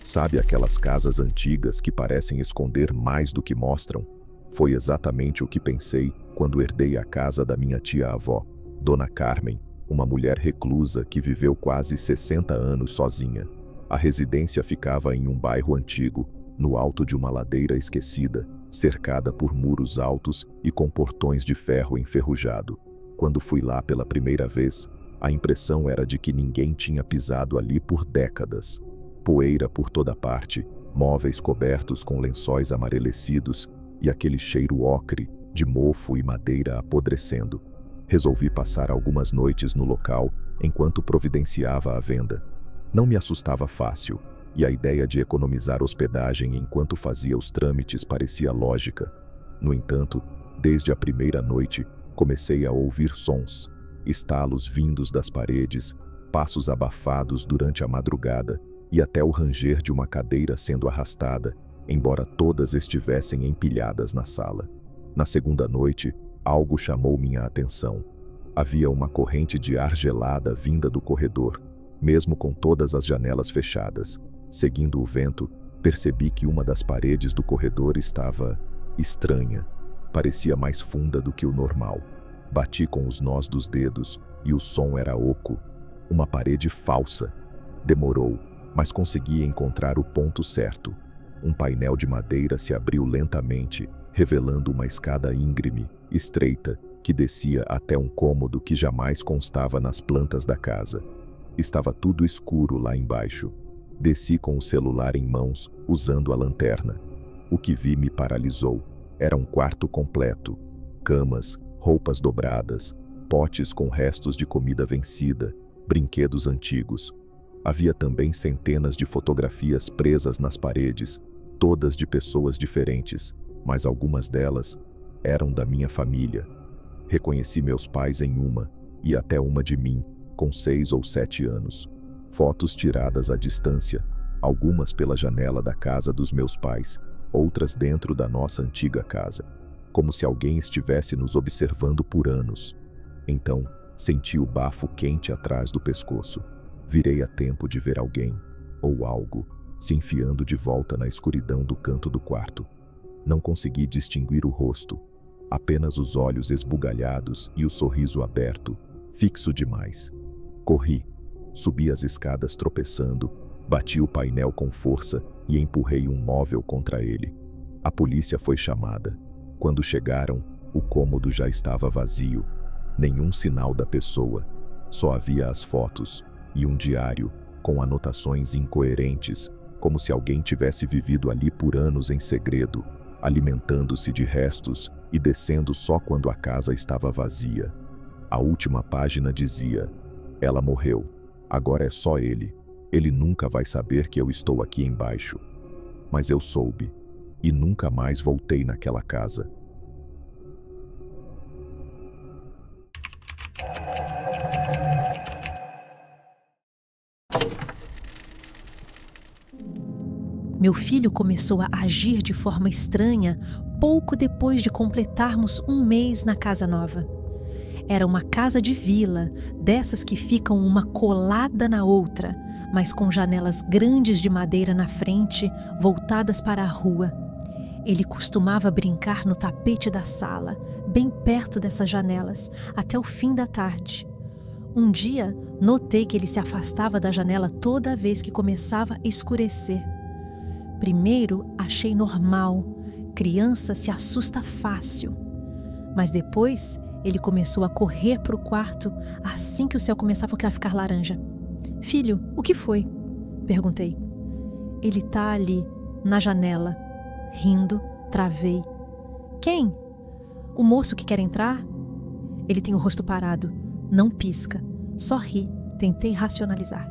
Sabe aquelas casas antigas que parecem esconder mais do que mostram? Foi exatamente o que pensei quando herdei a casa da minha tia-avó, Dona Carmen, uma mulher reclusa que viveu quase 60 anos sozinha. A residência ficava em um bairro antigo, no alto de uma ladeira esquecida, cercada por muros altos e com portões de ferro enferrujado. Quando fui lá pela primeira vez, a impressão era de que ninguém tinha pisado ali por décadas. Poeira por toda parte, móveis cobertos com lençóis amarelecidos e aquele cheiro ocre de mofo e madeira apodrecendo. Resolvi passar algumas noites no local enquanto providenciava a venda. Não me assustava fácil, e a ideia de economizar hospedagem enquanto fazia os trâmites parecia lógica. No entanto, desde a primeira noite, comecei a ouvir sons, estalos vindos das paredes, passos abafados durante a madrugada e até o ranger de uma cadeira sendo arrastada, embora todas estivessem empilhadas na sala. Na segunda noite, algo chamou minha atenção. Havia uma corrente de ar gelada vinda do corredor, mesmo com todas as janelas fechadas. Seguindo o vento, percebi que uma das paredes do corredor estava estranha. Parecia mais funda do que o normal. Bati com os nós dos dedos e o som era oco. Uma parede falsa. Demorou, mas consegui encontrar o ponto certo. Um painel de madeira se abriu lentamente, revelando uma escada íngreme, estreita, que descia até um cômodo que jamais constava nas plantas da casa. Estava tudo escuro lá embaixo. Desci com o celular em mãos, usando a lanterna. O que vi me paralisou. Era um quarto completo. Camas, roupas dobradas, potes com restos de comida vencida, brinquedos antigos. Havia também centenas de fotografias presas nas paredes, todas de pessoas diferentes, mas algumas delas eram da minha família. Reconheci meus pais em uma, e até uma de mim, com 6 ou 7 anos. Fotos tiradas à distância, algumas pela janela da casa dos meus pais, outras dentro da nossa antiga casa, como se alguém estivesse nos observando por anos. Então, senti o bafo quente atrás do pescoço. Virei a tempo de ver alguém, ou algo, se enfiando de volta na escuridão do canto do quarto. Não consegui distinguir o rosto, apenas os olhos esbugalhados e o sorriso aberto, fixo demais. Corri, subi as escadas tropeçando, bati o painel com força e empurrei um móvel contra ele. A polícia foi chamada. Quando chegaram, o cômodo já estava vazio. Nenhum sinal da pessoa. Só havia as fotos e um diário com anotações incoerentes, como se alguém tivesse vivido ali por anos em segredo, alimentando-se de restos e descendo só quando a casa estava vazia. A última página dizia: "Ela morreu. Agora é só ele. Ele nunca vai saber que eu estou aqui embaixo." Mas eu soube, e nunca mais voltei naquela casa. Meu filho começou a agir de forma estranha pouco depois de completarmos um mês na casa nova. Era uma casa de vila, dessas que ficam uma colada na outra, mas com janelas grandes de madeira na frente, voltadas para a rua. Ele costumava brincar no tapete da sala, bem perto dessas janelas, até o fim da tarde. Um dia, notei que ele se afastava da janela toda vez que começava a escurecer. Primeiro, achei normal. Criança se assusta fácil. Mas depois, ele começou a correr para o quarto assim que o céu começava a ficar laranja. "Filho, o que foi?" perguntei. "Ele tá ali, na janela." Rindo, travei. "Quem?" "O moço que quer entrar?" Ele tem o rosto parado, não pisca, só ri, tentei racionalizar.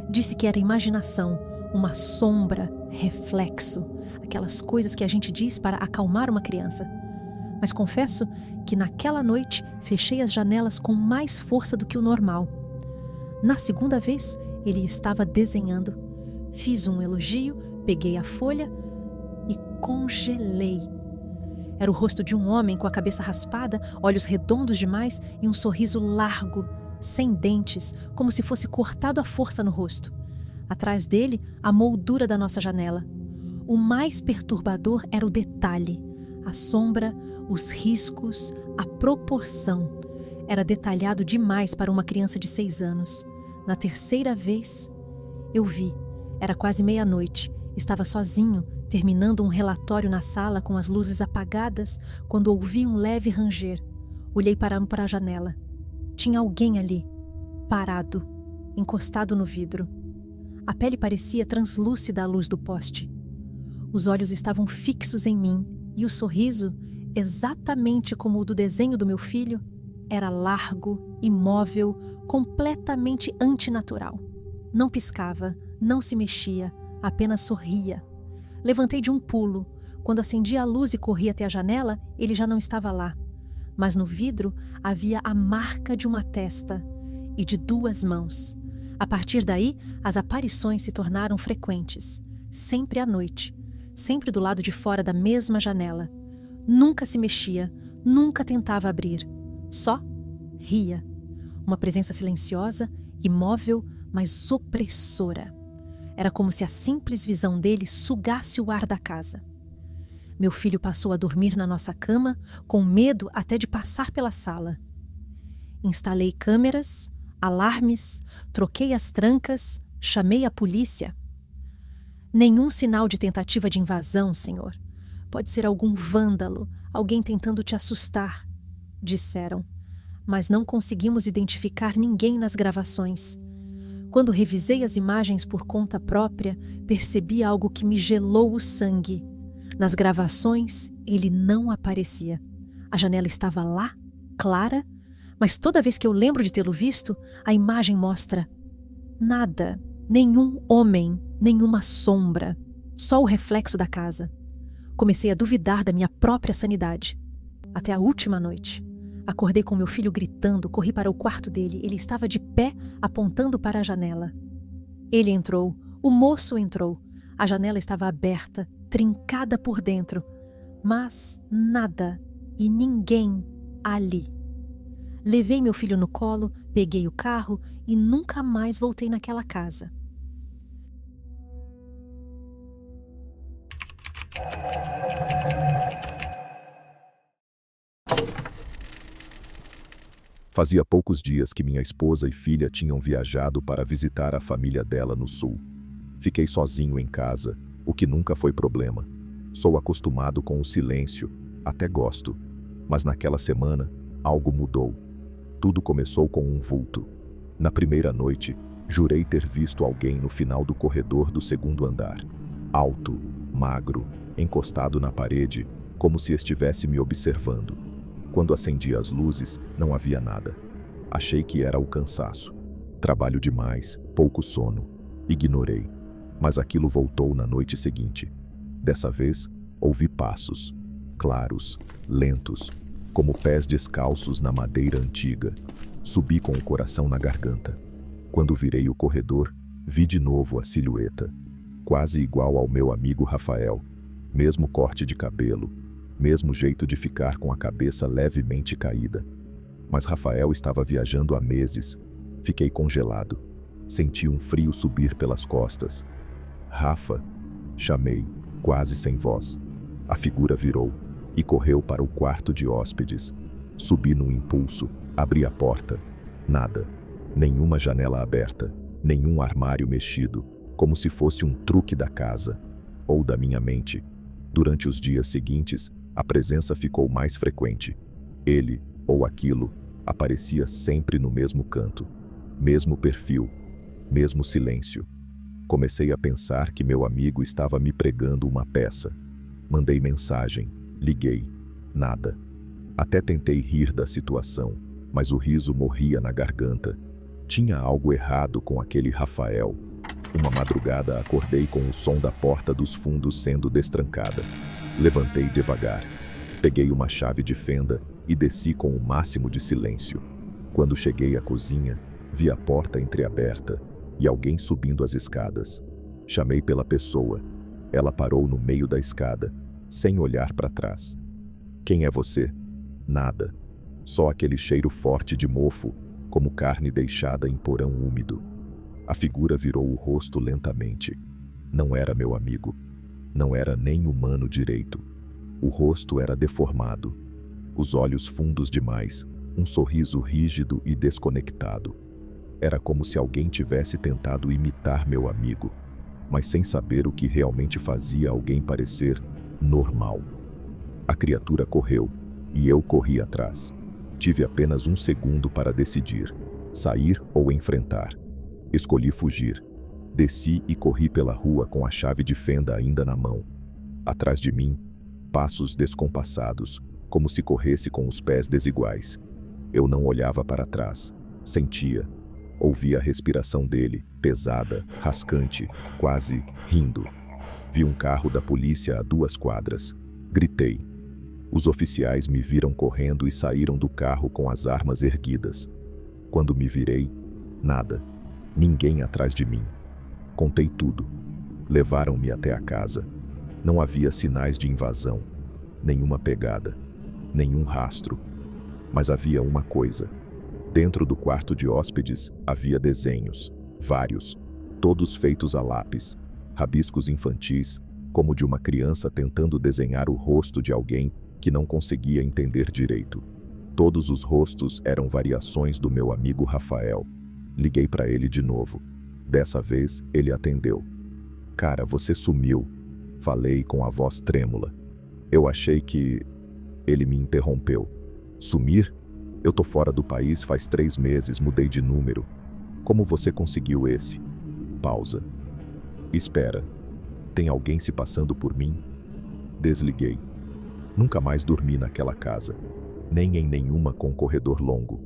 Disse que era imaginação, uma sombra, reflexo, aquelas coisas que a gente diz para acalmar uma criança. Mas confesso que naquela noite fechei as janelas com mais força do que o normal. Na segunda vez, ele estava desenhando. Fiz um elogio, peguei a folha e congelei. Era o rosto de um homem com a cabeça raspada, olhos redondos demais e um sorriso largo, sem dentes, como se fosse cortado à força no rosto. Atrás dele, a moldura da nossa janela. O mais perturbador era o detalhe, a sombra, os riscos, a proporção. Era detalhado demais para uma criança de 6 anos. Na terceira vez, eu vi. Era quase meia-noite. Estava sozinho, terminando um relatório na sala com as luzes apagadas, quando ouvi um leve ranger. Olhei para a janela. Tinha alguém ali, parado, encostado no vidro. A pele parecia translúcida à luz do poste. Os olhos estavam fixos em mim e o sorriso, exatamente como o do desenho do meu filho, era largo, imóvel, completamente antinatural. Não piscava, não se mexia, apenas sorria. Levantei de um pulo. Quando acendi a luz e corri até a janela, ele já não estava lá. Mas no vidro havia a marca de uma testa e de 2 mãos. A partir daí, as aparições se tornaram frequentes, sempre à noite, sempre do lado de fora da mesma janela. Nunca se mexia, nunca tentava abrir. Só ria. Uma presença silenciosa, imóvel, mas opressora. Era como se a simples visão dele sugasse o ar da casa. Meu filho passou a dormir na nossa cama, com medo até de passar pela sala. Instalei câmeras, alarmes, troquei as trancas, chamei a polícia. Nenhum sinal de tentativa de invasão, senhor. Pode ser algum vândalo, alguém tentando te assustar, disseram. Mas não conseguimos identificar ninguém nas gravações. Quando revisei as imagens por conta própria, percebi algo que me gelou o sangue. Nas gravações, ele não aparecia. A janela estava lá, clara, mas toda vez que eu lembro de tê-lo visto, a imagem mostra nada, nenhum homem, nenhuma sombra, só o reflexo da casa. Comecei a duvidar da minha própria sanidade. Até a última noite. Acordei com meu filho gritando, corri para o quarto dele. Ele estava de pé, apontando para a janela. Ele entrou, o moço entrou. A janela estava aberta, trincada por dentro, mas nada e ninguém ali. Levei meu filho no colo, peguei o carro e nunca mais voltei naquela casa. Fazia poucos dias que minha esposa e filha tinham viajado para visitar a família dela no sul. Fiquei sozinho em casa, o que nunca foi problema. Sou acostumado com o silêncio, até gosto. Mas naquela semana, algo mudou. Tudo começou com um vulto. Na primeira noite, jurei ter visto alguém no final do corredor do 2º andar. Alto, magro, encostado na parede, como se estivesse me observando. Quando acendi as luzes, não havia nada. Achei que era o cansaço. Trabalho demais, pouco sono. Ignorei. Mas aquilo voltou na noite seguinte. Dessa vez, ouvi passos. Claros, lentos, como pés descalços na madeira antiga. Subi com o coração na garganta. Quando virei o corredor, vi de novo a silhueta. Quase igual ao meu amigo Rafael. Mesmo corte de cabelo. Mesmo jeito de ficar com a cabeça levemente caída. Mas Rafael estava viajando há meses. Fiquei congelado. Senti um frio subir pelas costas. Rafa, chamei, quase sem voz. A figura virou e correu para o quarto de hóspedes. Subi num impulso, abri a porta. Nada. Nenhuma janela aberta, nenhum armário mexido, como se fosse um truque da casa, ou da minha mente. Durante os dias seguintes, a presença ficou mais frequente. Ele, ou aquilo, aparecia sempre no mesmo canto, mesmo perfil, mesmo silêncio. Comecei a pensar que meu amigo estava me pregando uma peça. Mandei mensagem, liguei, nada. Até tentei rir da situação, mas o riso morria na garganta. Tinha algo errado com aquele Rafael. Uma madrugada acordei com o som da porta dos fundos sendo destrancada. Levantei devagar. Peguei uma chave de fenda e desci com o máximo de silêncio. Quando cheguei à cozinha, vi a porta entreaberta e alguém subindo as escadas. Chamei pela pessoa. Ela parou no meio da escada, sem olhar para trás. Quem é você? Nada. Só aquele cheiro forte de mofo, como carne deixada em porão úmido. A figura virou o rosto lentamente. Não era meu amigo. Não era nem humano direito. O rosto era deformado. Os olhos fundos demais, um sorriso rígido e desconectado. Era como se alguém tivesse tentado imitar meu amigo, mas sem saber o que realmente fazia alguém parecer normal. A criatura correu, e eu corri atrás. Tive apenas um segundo para decidir, sair ou enfrentar. Escolhi fugir. Desci e corri pela rua com a chave de fenda ainda na mão. Atrás de mim, passos descompassados, como se corresse com os pés desiguais. Eu não olhava para trás. Sentia. Ouvia a respiração dele, pesada, rascante, quase rindo. Vi um carro da polícia a 2 quadras. Gritei. Os oficiais me viram correndo e saíram do carro com as armas erguidas. Quando me virei, nada. Ninguém atrás de mim. Contei tudo. Levaram-me até a casa. Não havia sinais de invasão, nenhuma pegada, nenhum rastro. Mas havia uma coisa. Dentro do quarto de hóspedes havia desenhos, vários, todos feitos a lápis, rabiscos infantis, como de uma criança tentando desenhar o rosto de alguém que não conseguia entender direito. Todos os rostos eram variações do meu amigo Rafael. Liguei para ele de novo. Dessa vez, ele atendeu. "Cara, você sumiu", falei com a voz trêmula. Eu achei que... Ele me interrompeu. "Sumir? Eu tô fora do país faz 3 meses, mudei de número. Como você conseguiu esse?" Pausa. "Espera. Tem alguém se passando por mim?" Desliguei. Nunca mais dormi naquela casa, nem em nenhuma com corredor longo.